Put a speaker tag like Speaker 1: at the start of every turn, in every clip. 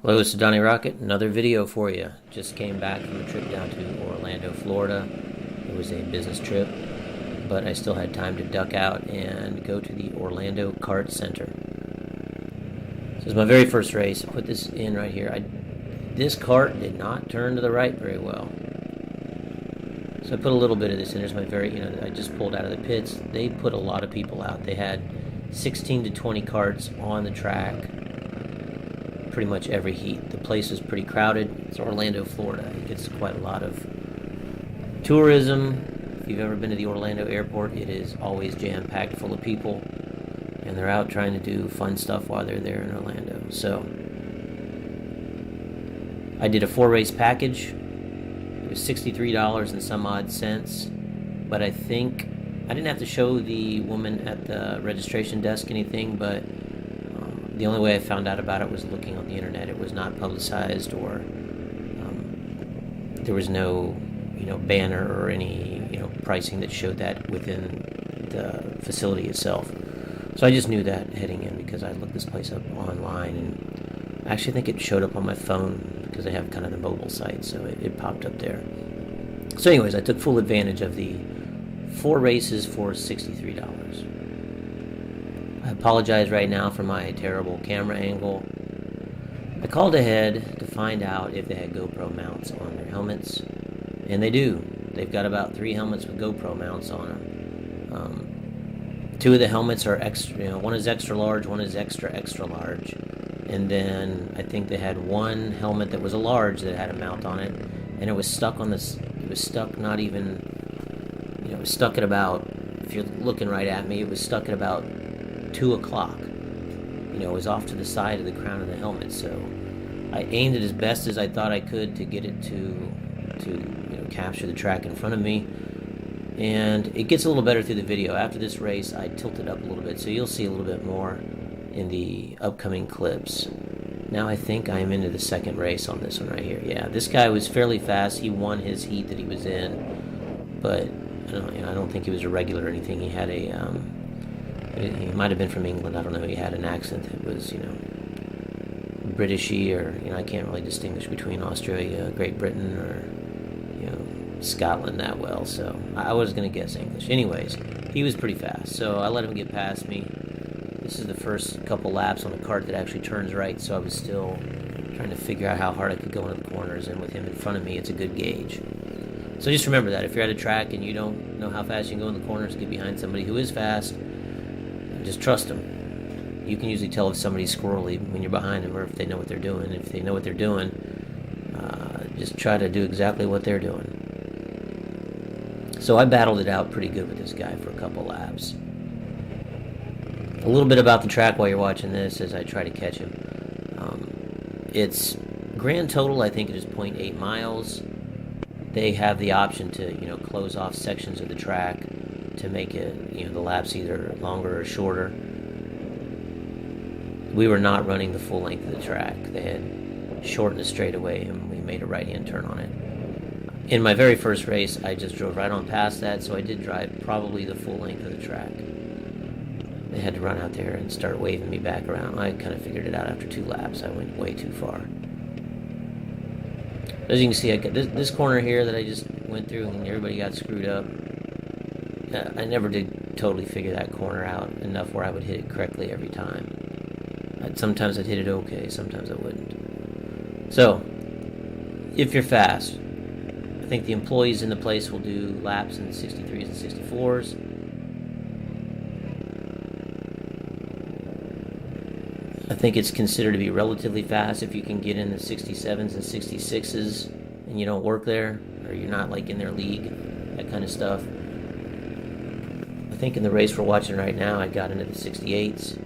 Speaker 1: Hello, this is DonnieRockett. Another video for you. Just came back from a trip down to Orlando, Florida. It was a business trip, but I still had time to duck out and go to the Orlando Kart Center. This is my very first race. I put this in right here. This cart did not turn to the right very well. So I put a little bit of this in. There's my I just pulled out of the pits. They put a lot of people out. They had 16 to 20 carts on the track pretty much every heat. The place is pretty crowded. It's Orlando, Florida. It gets quite a lot of tourism. If you've ever been to the Orlando airport, it is always jam-packed full of people, and they're out trying to do fun stuff while they're there in Orlando. So I did a 4-race package. It was $63 and some odd cents, but I think I didn't have to show the woman at the registration desk anything, but the only way I found out about it was looking on the internet. It was not publicized, or there was no, banner or any, pricing that showed that within the facility itself. So I just knew that heading in because I looked this place up online, and I actually think it showed up on my phone because I have kind of the mobile site, so it popped up there. So anyways, I took full advantage of the 4 races for $63. I apologize right now for my terrible camera angle. I called ahead to find out if they had GoPro mounts on their helmets, and they do. They've got about 3 helmets with GoPro mounts on them. 2 of the helmets are extra, one is extra large, one is extra large, and then I think they had one helmet that was a large that had a mount on it, and it was stuck on this. It was stuck not even, it was stuck at about, if you're looking right at me, it was stuck at about 2 o'clock. It was off to the side of the crown of the helmet, so I aimed it as best as I thought I could to get it to capture the track in front of me, and it gets a little better through the video. After this race, I tilted up a little bit, so you'll see a little bit more in the upcoming clips. Now I think I am into the second race on this one right here. Yeah, this guy was fairly fast. He won his heat that he was in, but I don't think he was a regular or anything. He had a he might have been from England. I don't know. He had an accent that was, Britishy, or, I can't really distinguish between Australia, Great Britain, or, Scotland that well. So I was going to guess English. Anyways, he was pretty fast. So I let him get past me. This is the first couple laps on a cart that actually turns right. So I was still trying to figure out how hard I could go into the corners. And with him in front of me, it's a good gauge. So just remember that. If you're at a track and you don't know how fast you can go in the corners, get behind somebody who is fast. Just trust them. You can usually tell if somebody's squirrely when you're behind them, or if they know what they're doing. If they know what they're doing, just try to do exactly what they're doing. So I battled it out pretty good with this guy for a couple laps. A little bit about the track while you're watching this as I try to catch him. Its grand total, I think it is 0.8 miles. They have the option to, close off sections of the track to make it, the laps either longer or shorter. We were not running the full length of the track. They had shortened the straightaway, and we made a right-hand turn on it. In my very first race, I just drove right on past that, so I did drive probably the full length of the track. They had to run out there and start waving me back around. I kind of figured it out after 2 laps. I went way too far. As you can see, I got this corner here that I just went through, and everybody got screwed up. I never did totally figure that corner out enough where I would hit it correctly every time. Sometimes I'd hit it okay, sometimes I wouldn't. So, if you're fast, I think the employees in the place will do laps in the 63s and 64s. I think it's considered to be relatively fast if you can get in the 67s and 66s and you don't work there, or you're not like in their league, that kind of stuff. I think in the race we're watching right now, I got into the 68s.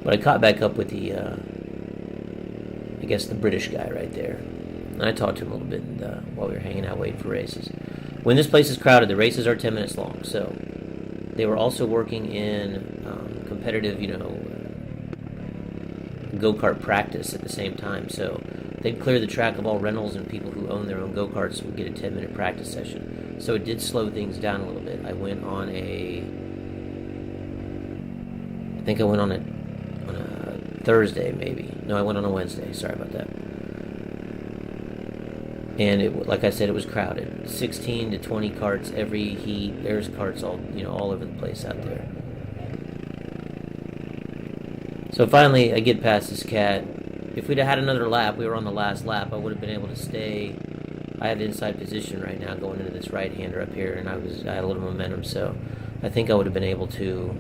Speaker 1: But I caught back up with the, I guess the British guy right there. And I talked to him a little bit while we were hanging out waiting for races. When this place is crowded, the races are 10 minutes long. So they were also working in competitive, go-kart practice at the same time. So they'd clear the track of all rentals, and people who own their own go-karts would get a 10-minute practice session. So it did slow things down a little bit. I think I went on a Thursday, maybe. No, I went on a Wednesday. Sorry about that. And it, like I said, it was crowded. 16 to 20 carts every heat. There's carts all over the place out there. So finally, I get past this cat. If we'd have had another lap, we were on the last lap, I would have been able to stay. I had inside position right now going into this right-hander up here, and I had a little momentum, so I think I would have been able to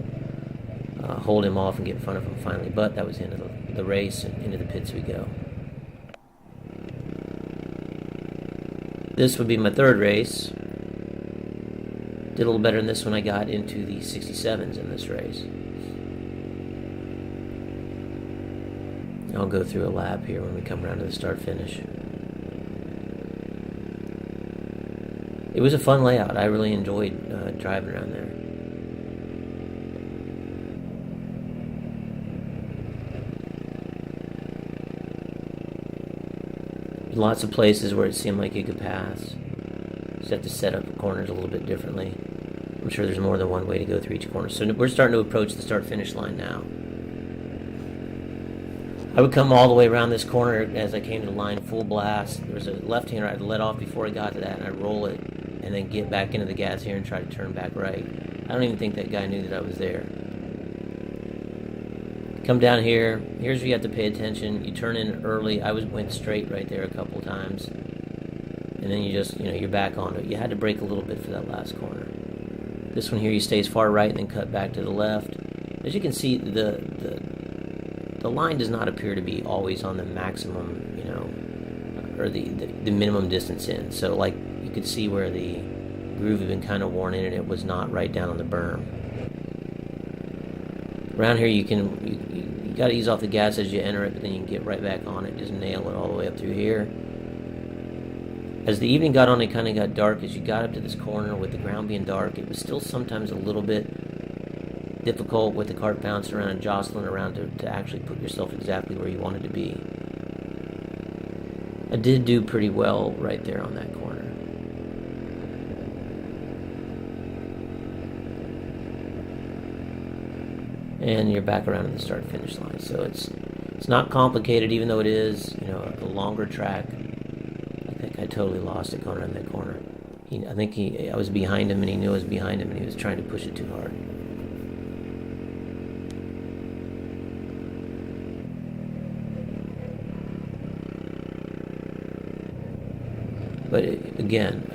Speaker 1: hold him off and get in front of him finally. But that was the end of the race, and into the pits we go. This would be my third race. Did a little better in this one. I got into the 67s in this race. I'll go through a lap here when we come around to the start-finish. It was a fun layout. I really enjoyed driving around there. Lots of places where it seemed like you could pass. Just have to set up corners a little bit differently. I'm sure there's more than one way to go through each corner. So we're starting to approach the start-finish line now. I would come all the way around this corner as I came to the line full blast. There was a left-hander I'd let off before I got to that, and I'd roll it and then get back into the gas here and try to turn back right. I don't even think that guy knew that I was there. Come down here. Here's where you have to pay attention. You turn in early. I went straight right there a couple times. And then you just, you're back on it. You had to brake a little bit for that last corner. This one here, you stay as far right and then cut back to the left. As you can see, the line does not appear to be always on the maximum, or the minimum distance in. So, like, you could see where the groove had been kind of worn in and it was not right down on the berm. Around here, you got to ease off the gas as you enter it, but then you can get right back on it. Just nail it all the way up through here. As the evening got on, it kind of got dark. As you got up to this corner with the ground being dark, it was still sometimes a little bit difficult with the cart bouncing around and jostling around to actually put yourself exactly where you wanted to be. I did do pretty well right there on that corner. And you're back around in the start-finish line. So it's not complicated, even though it is, a longer track. I think I totally lost it going around that corner. I was behind him, and he knew I was behind him, and he was trying to push it too hard. But again,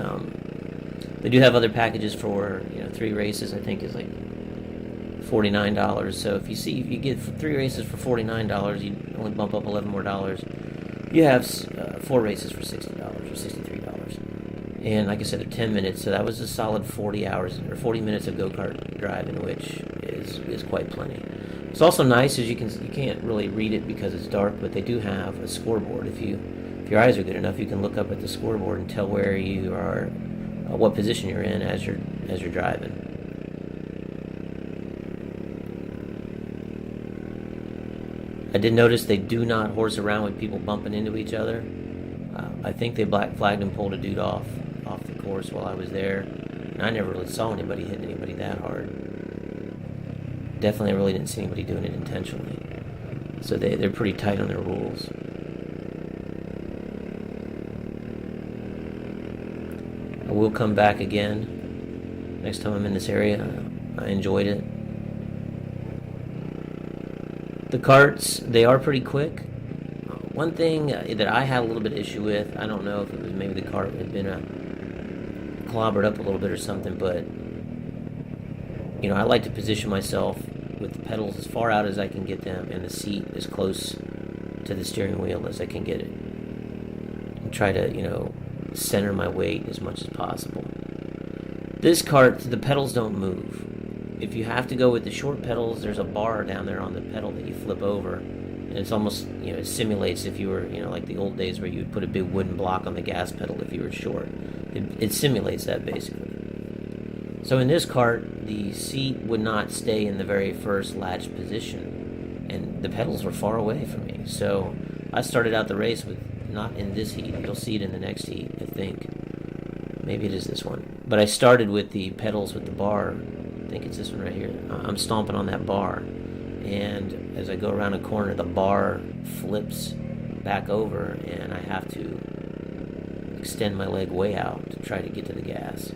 Speaker 1: they do have other packages for 3 races. I think is like $49. So if you get 3 races for $49, you only bump up $11 more. You have 4 races for $60 or $63. And like I said, they're 10 minutes, so that was a solid 40 hours or 40 minutes of go-kart driving, which is quite plenty. It's also nice as you can't really read it because it's dark, but they do have a scoreboard. If your eyes are good enough, you can look up at the scoreboard and tell where you are, what position you're in as you're driving. I did notice they do not horse around with people bumping into each other. I think they black flagged and pulled a dude off the course while I was there, and I never really saw anybody hit anybody that hard. Definitely, I really didn't see anybody doing it intentionally. So they're pretty tight on their rules. I will come back again next time I'm in this area. I enjoyed it. The carts, they are pretty quick. One thing that I had a little bit of issue with, I don't know if it was maybe the cart had been clobbered up a little bit or something, but I like to position myself with the pedals as far out as I can get them and the seat as close to the steering wheel as I can get it. And try to, center my weight as much as possible. This cart, the pedals don't move. If you have to go with the short pedals, there's a bar down there on the pedal that you flip over, and it's almost, it simulates if you were, like the old days where you would put a big wooden block on the gas pedal if you were short. It simulates that basically. So in this cart, the seat would not stay in the very first latch position, and the pedals were far away from me. So I started out the race with, not in this heat, you'll see it in the next heat, I think. Maybe it is this one. But I started with the pedals with the bar. I think it's this one right here. I'm stomping on that bar. and as I go around a corner, the bar flips back over, and I have to extend my leg way out to try to get to the gas.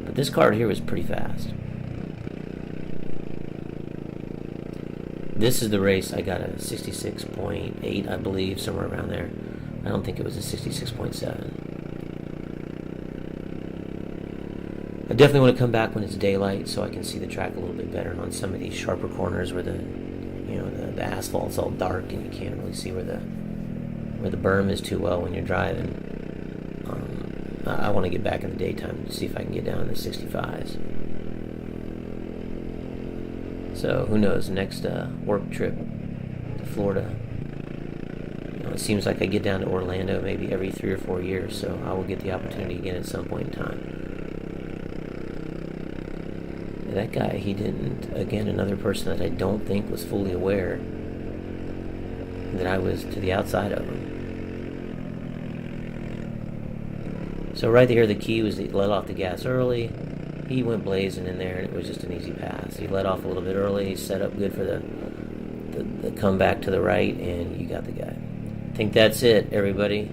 Speaker 1: But this car here was pretty fast. This is the race. I got a 66.8, I believe, somewhere around there. I don't think it was a 66.7. I definitely want to come back when it's daylight so I can see the track a little bit better on some of these sharper corners where the asphalt's all dark and you can't really see where the berm is too well when you're driving. I want to get back in the daytime to see if I can get down in the 65s. So who knows? Next work trip to Florida. It seems like I get down to Orlando maybe every 3 or 4 years, so I will get the opportunity again at some point in time. That guy, he didn't, again, another person that I don't think was fully aware that I was to the outside of him. So right there, the key was to let off the gas early. He went blazing in there, and it was just an easy pass. He let off a little bit early, set up good for the comeback to the right, and you got the guy. I think that's it, everybody.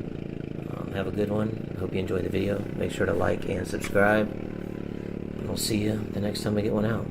Speaker 1: Have a good one. Hope you enjoyed the video. Make sure to like and subscribe. I'll see you the next time I get one out.